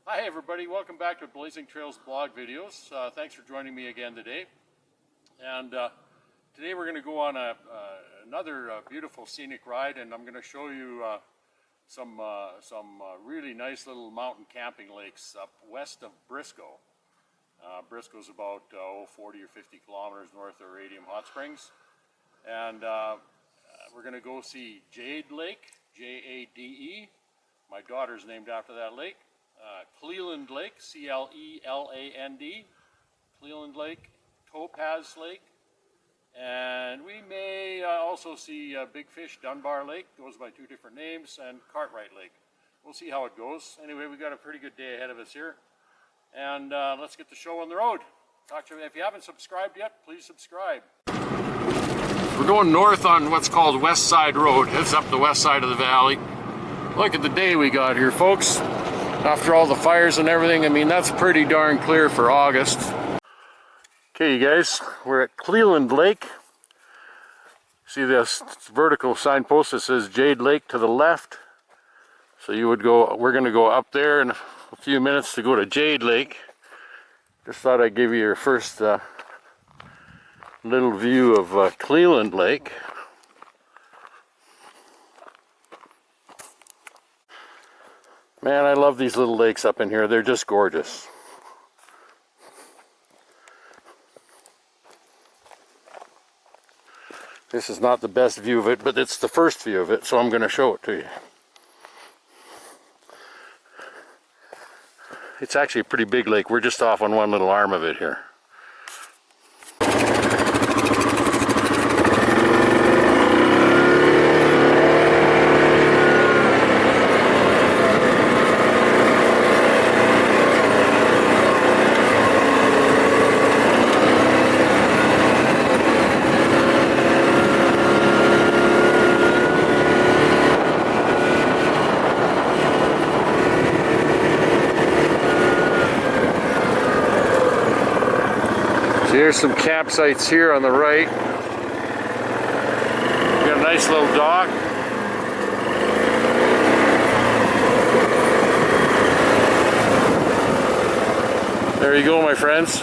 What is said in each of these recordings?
Hi everybody, welcome back to Blazing Trails blog videos. Thanks for joining me again today. And today we're going to go on another beautiful scenic ride, and I'm going to show you some really nice little mountain camping lakes up west of Brisco. Brisco's about 40 or 50 kilometers north of Radium Hot Springs. And we're going to go see Jade Lake, J-A-D-E. My daughter's named after that lake. Cleland Lake, C-L-E-L-A-N-D, Cleland Lake, Topaz Lake, and we may also see Big Fish Dunbar Lake, goes by two different names, and Cartwright Lake. We'll see how it goes. Anyway, we've got a pretty good day ahead of us here, and let's get the show on the road. Talk to you. If you haven't subscribed yet, please subscribe. We're going north on what's called West Side Road. It's up the west side of the valley. Look at the day we got here, folks. After all the fires and everything, I mean, that's pretty darn clear for August. Okay, you guys, we're at Cleland Lake. See this vertical signpost that says Jade Lake to the left. So you would go, we're going to go up there in a few minutes to go to Jade Lake. Just thought I'd give you your first little view of Cleland Lake. Man, I love these little lakes up in here. They're just gorgeous. This is not the best view of it, but it's the first view of it, so I'm going to show it to you. It's actually a pretty big lake. We're just off on one little arm of it here. Here's some campsites here on the right. Got a nice little dock. There you go, my friends.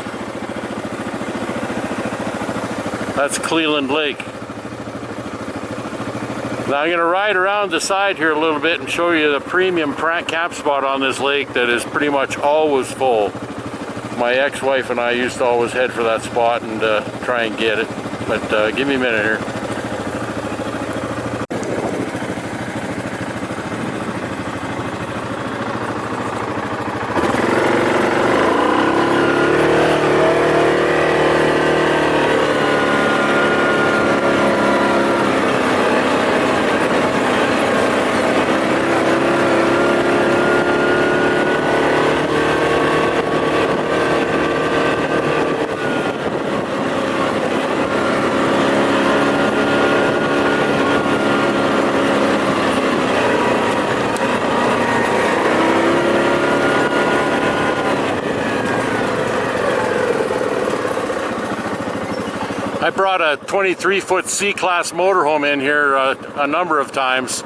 That's Cleland Lake. Now I'm going to ride around the side here a little bit and show you the premium camp spot on this lake that is pretty much always full. My ex-wife and I used to always head for that spot and try and get it, but give me a minute here. I brought a 23-foot C-Class motorhome in here a number of times.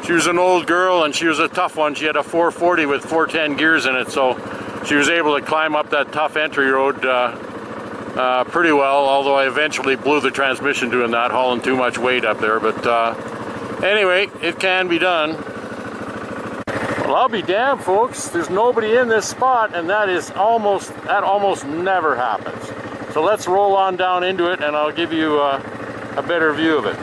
She was an old girl and she was a tough one. She had a 440 with 410 gears in it, so she was able to climb up that tough entry road pretty well, although I eventually blew the transmission doing that, hauling too much weight up there. But anyway, it can be done. Well, I'll be damned, folks. There's nobody in this spot, and that almost never happens. So let's roll on down into it and I'll give you a better view of it.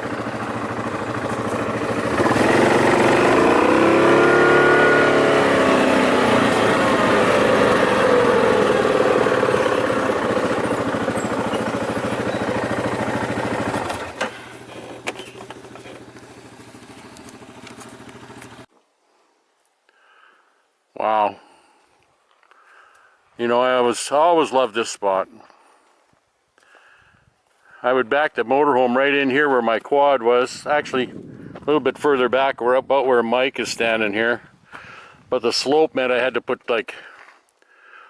Wow. You know, I always loved this spot. I would back the motorhome right in here where my quad was. Actually, a little bit further back, we're about where Mike is standing here. But the slope meant I had to put like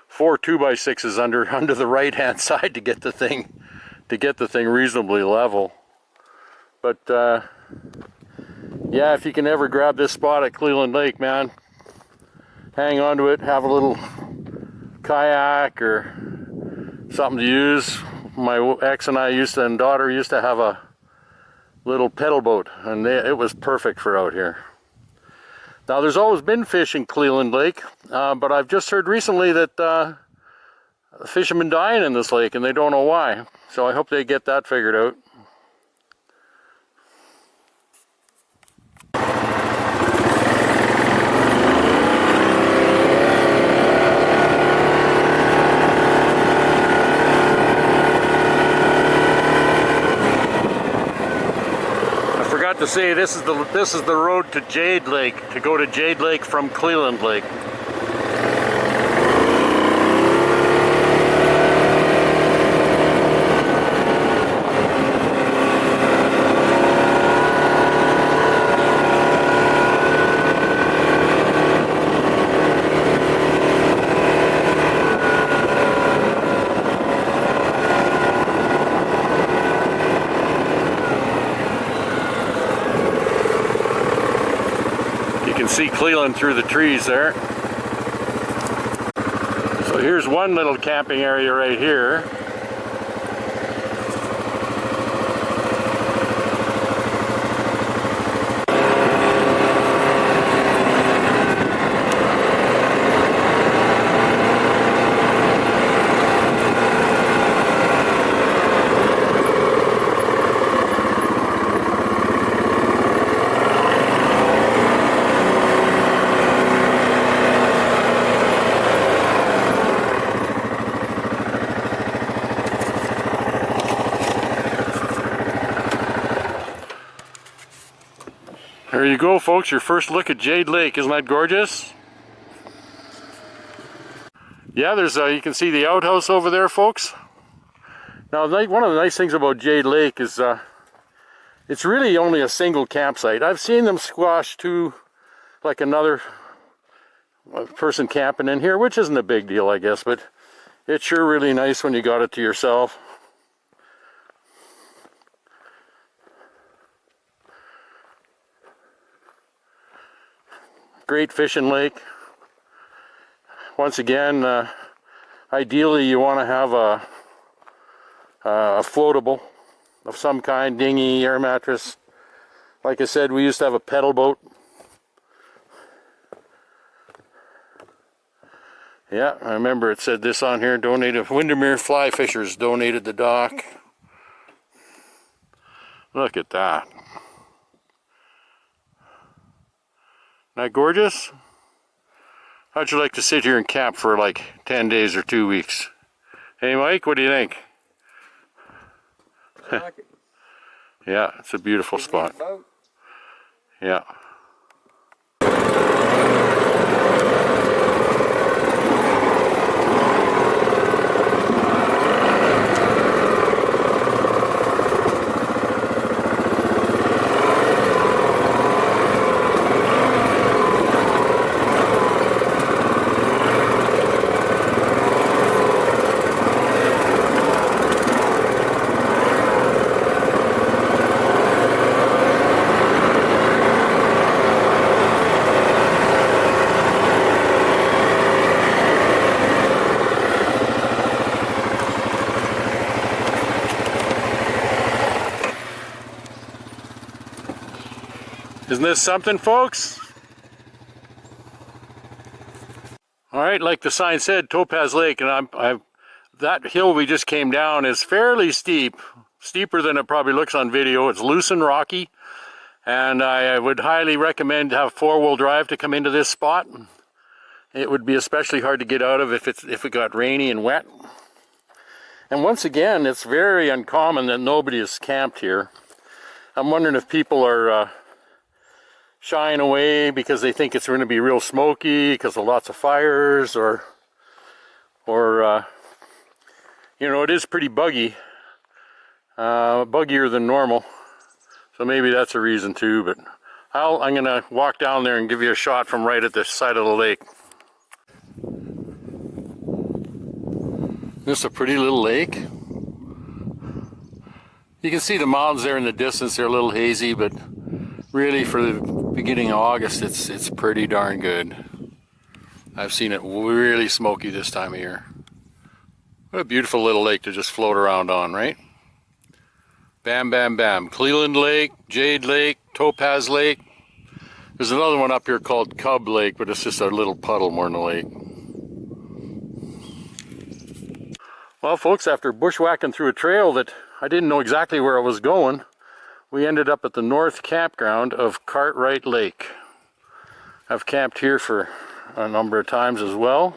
4 2x6s under the right hand side to get the thing reasonably level. But yeah, if you can ever grab this spot at Cleland Lake, man, hang onto it, have a little kayak or something to use. My ex and I and daughter used to have a little pedal boat, and it was perfect for out here. Now, there's always been fish in Cleland Lake, but I've just heard recently that fish have been dying in this lake, and they don't know why. So I hope they get that figured out. To say this is the road to Jade Lake, to go to Jade Lake from Cleland Lake. See Cleland through the trees there. So here's one little camping area right here. There you go, folks, your first look at Jade Lake. Isn't that gorgeous? Yeah, there's you can see the outhouse over there, folks. Now, one of the nice things about Jade Lake is it's really only a single campsite. I've seen them squash two, like another person camping in here, which isn't a big deal, I guess, but it's sure really nice when you got it to yourself. Great fishing lake. Once again, ideally you want to have a floatable of some kind, dinghy, air mattress. Like I said, we used to have a pedal boat. Yeah, I remember it said this on here, donated, Windermere Fly Fishers donated the dock. Look at that. Isn't that gorgeous? How'd you like to sit here and camp for like 10 days or 2 weeks? Hey Mike, what do you think? I like it. Yeah, it's a beautiful spot. Yeah. Isn't this something, folks? All right, like the sign said, Topaz Lake, and that hill we just came down is fairly steep, steeper than it probably looks on video. It's loose and rocky, and I would highly recommend to have four-wheel drive to come into this spot. It would be especially hard to get out of if it got rainy and wet. And once again, it's very uncommon that nobody is camped here. I'm wondering if people are shying away because they think it's going to be real smoky because of lots of fires, or you know, it is pretty buggy, buggier than normal, so maybe that's a reason too. But I'm going to walk down there and give you a shot from right at the side of the lake. This is a pretty little lake. You can see the mountains there in the distance. They're a little hazy, but really for the beginning of August, it's pretty darn good. I've seen it really smoky this time of year. What a beautiful little lake to just float around on, right? Bam, bam, bam. Cleland Lake, Jade Lake, Topaz Lake. There's another one up here called Cub Lake, but it's just a little puddle more than a lake. Well, folks, after bushwhacking through a trail that I didn't know exactly where I was going, we ended up at the north campground of Cartwright Lake. I've camped here for a number of times as well.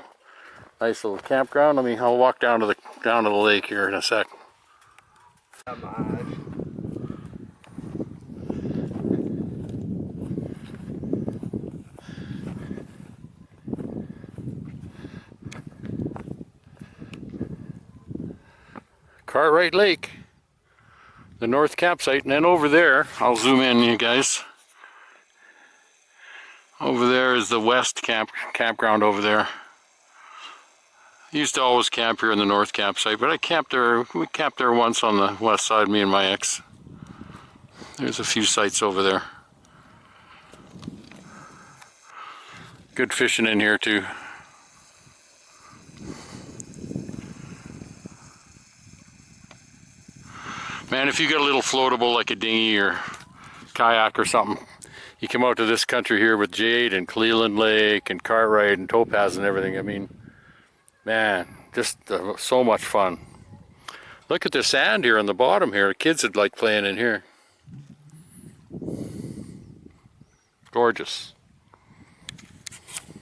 Nice little campground. I'll walk down to the lake here in a sec. Cartwright Lake, the north campsite, and then over there, I'll zoom in, you guys. Over there is the west campground over there. I used to always camp here in the north campsite, but we camped there once on the west side, me and my ex. There's a few sites over there. Good fishing in here too. Man, if you got a little floatable like a dinghy or kayak or something, you come out to this country here with Jade and Cleland Lake and Cartwright and Topaz and everything. I mean, man, just so much fun. Look at the sand here on the bottom here. The kids would like playing in here. Gorgeous.